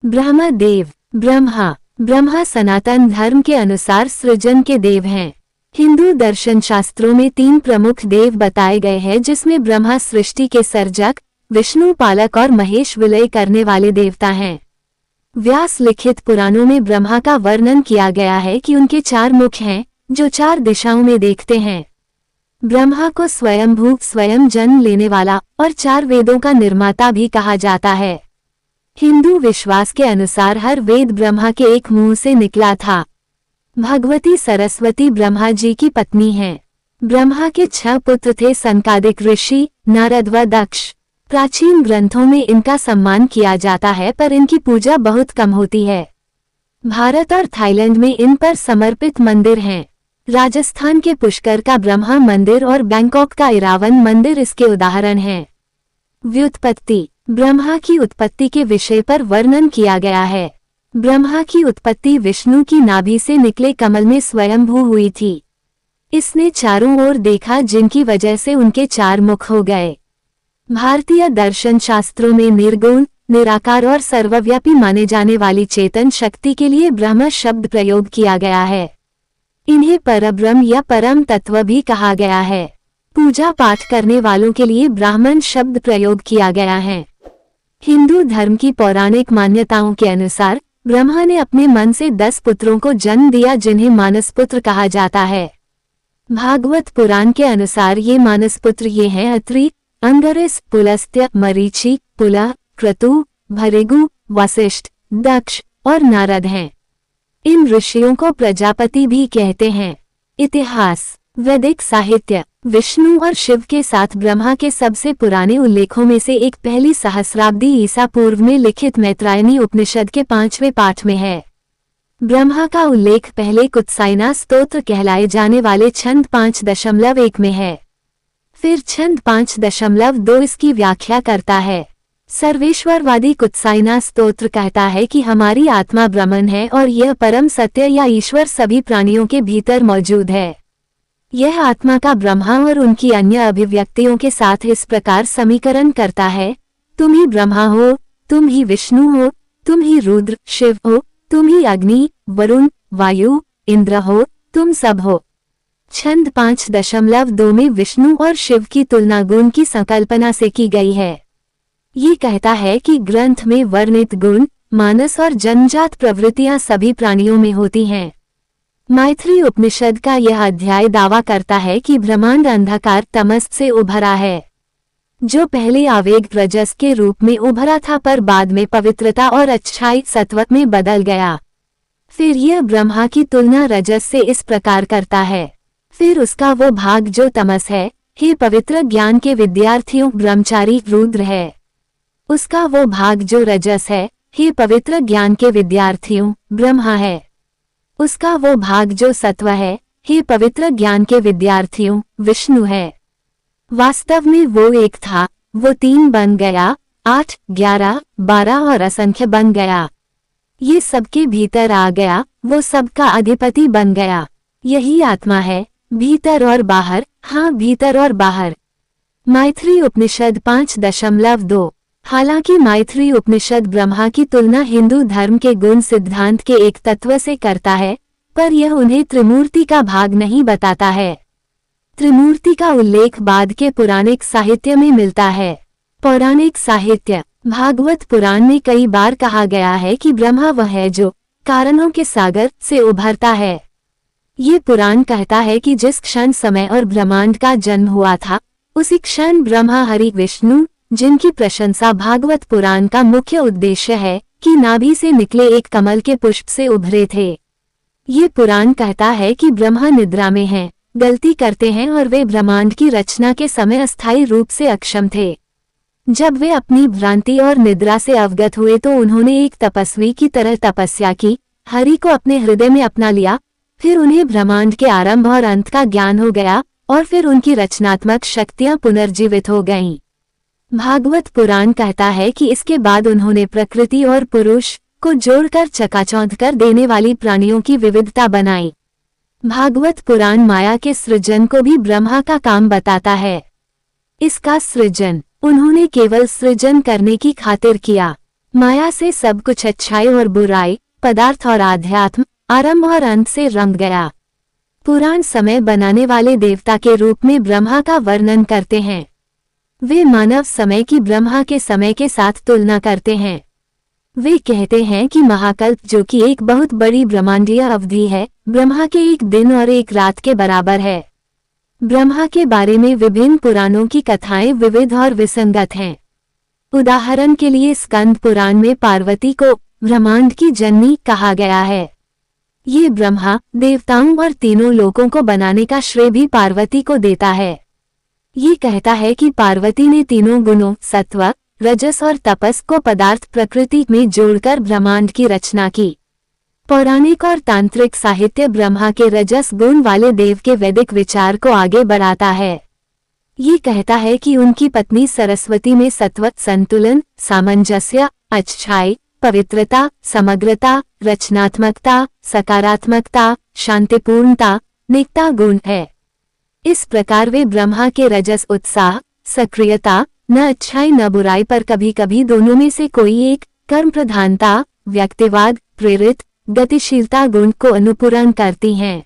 ब्रह्म देव। ब्रह्मा सनातन धर्म के अनुसार सृजन के देव हैं। हिंदू दर्शन शास्त्रों में 3 प्रमुख देव बताए गए हैं, जिसमें ब्रह्मा सृष्टि के सर्जक, विष्णु पालक और महेश विलय करने वाले देवता हैं। व्यास लिखित पुराणों में ब्रह्मा का वर्णन किया गया है कि उनके 4 मुख हैं, जो 4 दिशाओं में देखते हैं। ब्रह्मा को स्वयंभू, स्वयं जन्म लेने वाला और 4 वेदों का निर्माता भी कहा जाता है। हिंदू विश्वास के अनुसार हर वेद ब्रह्मा के एक मुंह से निकला था। भगवती सरस्वती ब्रह्मा जी की पत्नी हैं। ब्रह्मा के 6 पुत्र थे, सनकादिक ऋषि, नारद व दक्ष। प्राचीन ग्रंथों में इनका सम्मान किया जाता है, पर इनकी पूजा बहुत कम होती है। भारत और थाईलैंड में इन पर समर्पित मंदिर हैं। राजस्थान के पुष्कर का ब्रह्मा मंदिर और बैंकॉक का इरावन मंदिर इसके उदाहरण हैं। व्युत्पत्ति। ब्रह्मा की उत्पत्ति के विषय पर वर्णन किया गया है। ब्रह्मा की उत्पत्ति विष्णु की नाभि से निकले कमल में स्वयंभू हुई थी। इसने चारों ओर देखा, जिनकी वजह से उनके 4 मुख हो गए। भारतीय दर्शन शास्त्रों में निर्गुण, निराकार और सर्वव्यापी माने जाने वाली चेतन शक्ति के लिए ब्रह्म शब्द प्रयोग किया गया है। इन्हें परब्रह्म या परम तत्व भी कहा गया है। पूजा पाठ करने वालों के लिए ब्राह्मण शब्द प्रयोग किया गया है। हिंदू धर्म की पौराणिक मान्यताओं के अनुसार ब्रह्मा ने अपने मन से 10 पुत्रों को जन्म दिया, जिन्हें मानसपुत्र कहा जाता है। भागवत पुराण के अनुसार ये मानसपुत्र ये हैं: अत्रि, अंगरिस, पुलस्त्य, मरीचि, पुलह, क्रतु, भृगु, वशिष्ठ, दक्ष और नारद हैं। इन ऋषियों को प्रजापति भी कहते हैं। इतिहास। वैदिक साहित्य। विष्णु और शिव के साथ ब्रह्मा के सबसे पुराने उल्लेखों में से एक पहली सहस्राब्दी ईसा पूर्व में लिखित मैत्रायणी उपनिषद के 5वें पाठ में है। ब्रह्मा का उल्लेख पहले कुत्साइना स्तोत्र कहलाए जाने वाले छंद 5.1 में है। फिर छंद 5.2 इसकी व्याख्या करता है। सर्वेश्वरवादी कुत्साइना स्तोत्र कहता है कि हमारी आत्मा ब्रह्मन है और यह परम सत्य या ईश्वर सभी प्राणियों के भीतर मौजूद है। यह आत्मा का ब्रह्मा और उनकी अन्य अभिव्यक्तियों के साथ इस प्रकार समीकरण करता है: तुम ही ब्रह्मा हो, तुम ही विष्णु हो, तुम ही रुद्र शिव हो, तुम ही अग्नि, वरुण, वायु, इंद्र हो, तुम सब हो। छंद 5.2 में विष्णु और शिव की तुलना गुण की संकल्पना से की गई है। ये कहता है कि ग्रंथ में वर्णित गुण, मानस और जन्मजात प्रवृत्तियां सभी प्राणियों में होती हैं। मैत्री उपनिषद का यह अध्याय दावा करता है कि ब्रह्मांड अंधकार तमस से उभरा है, जो पहले आवेग रजस के रूप में उभरा था, पर बाद में पवित्रता और अच्छाई सत्व में बदल गया। फिर यह ब्रह्मा की तुलना रजस से इस प्रकार करता है: फिर उसका वो भाग जो तमस है, हे पवित्र ज्ञान के विद्यार्थियों, ब्रह्मचारी रुद्र है। उसका वो भाग जो रजस है, हे पवित्र ज्ञान के विद्यार्थियों, ब्रह्मा है। उसका वो भाग जो सत्व है, हे पवित्र ज्ञान के विद्यार्थियों, विष्णु है। वास्तव में वो एक था, वो 3 बन गया, 8, 11, 12 और असंख्य बन गया। ये सबके भीतर आ गया, वो सबका अधिपति बन गया। यही आत्मा है, भीतर और बाहर, हाँ भीतर और बाहर। मैत्री उपनिषद 5.2। हालांकि मैत्री उपनिषद ब्रह्मा की तुलना हिंदू धर्म के गुण सिद्धांत के एक तत्व से करता है, पर यह उन्हें त्रिमूर्ति का भाग नहीं बताता है। त्रिमूर्ति का उल्लेख बाद के पौराणिक साहित्य में मिलता है। पौराणिक साहित्य। भागवत पुराण में कई बार कहा गया है कि ब्रह्मा वह है जो कारणों के सागर से उभरता है। ये पुराण कहता है कि जिस क्षण समय और ब्रह्मांड का जन्म हुआ था, उसी क्षण ब्रह्मा हरि विष्णु, जिनकी प्रशंसा भागवत पुराण का मुख्य उद्देश्य है, कि नाभि से निकले एक कमल के पुष्प से उभरे थे। ये पुराण कहता है कि ब्रह्मा निद्रा में हैं, गलती करते हैं और वे ब्रह्मांड की रचना के समय अस्थायी रूप से अक्षम थे। जब वे अपनी भ्रांति और निद्रा से अवगत हुए तो उन्होंने एक तपस्वी की तरह तपस्या की, हरि को अपने हृदय में अपना लिया। फिर उन्हें ब्रह्मांड के आरंभ और अंत का ज्ञान हो गया और फिर उनकी रचनात्मक शक्तियां पुनर्जीवित हो गईं। भागवत पुराण कहता है कि इसके बाद उन्होंने प्रकृति और पुरुष को जोड़कर चकाचौंध कर देने वाली प्राणियों की विविधता बनाई। भागवत पुराण माया के सृजन को भी ब्रह्मा का काम बताता है। इसका सृजन उन्होंने केवल सृजन करने की खातिर किया। माया से सब कुछ अच्छाई और बुराई, पदार्थ और आध्यात्म, आरंभ और अंत से रंग गया। पुराण समय बनाने वाले देवता के रूप में ब्रह्मा का वर्णन करते हैं। वे मानव समय की ब्रह्मा के समय के साथ तुलना करते हैं। वे कहते हैं कि महाकल्प, जो कि एक बहुत बड़ी ब्रह्मांडीय अवधि है, ब्रह्मा के एक दिन और एक रात के बराबर है। ब्रह्मा के बारे में विभिन्न पुराणों की कथाएं विविध और विसंगत हैं। उदाहरण के लिए स्कंद पुराण में पार्वती को ब्रह्मांड की जननी कहा गया है। ये ब्रह्मा, देवताओं और तीनों लोकों को बनाने का श्रेय भी पार्वती को देता है। ये कहता है कि पार्वती ने तीनों गुणों सत्व, रजस और तपस को पदार्थ प्रकृति में जोड़कर ब्रह्मांड की रचना की। पौराणिक और तांत्रिक साहित्य ब्रह्मा के रजस गुण वाले देव के वैदिक विचार को आगे बढ़ाता है। ये कहता है कि उनकी पत्नी सरस्वती में सत्व, संतुलन, सामंजस्य, अच्छाई, पवित्रता, समग्रता, रचनात्मकता, सकारात्मकता, शांतिपूर्णता, निकता गुण है। इस प्रकार वे ब्रह्मा के रजस उत्साह, सक्रियता, न अच्छाई न बुराई पर कभी कभी दोनों में से कोई एक, कर्म प्रधानता, व्यक्तिवाद, प्रेरित, गतिशीलता गुण को अनुपूरण करती हैं।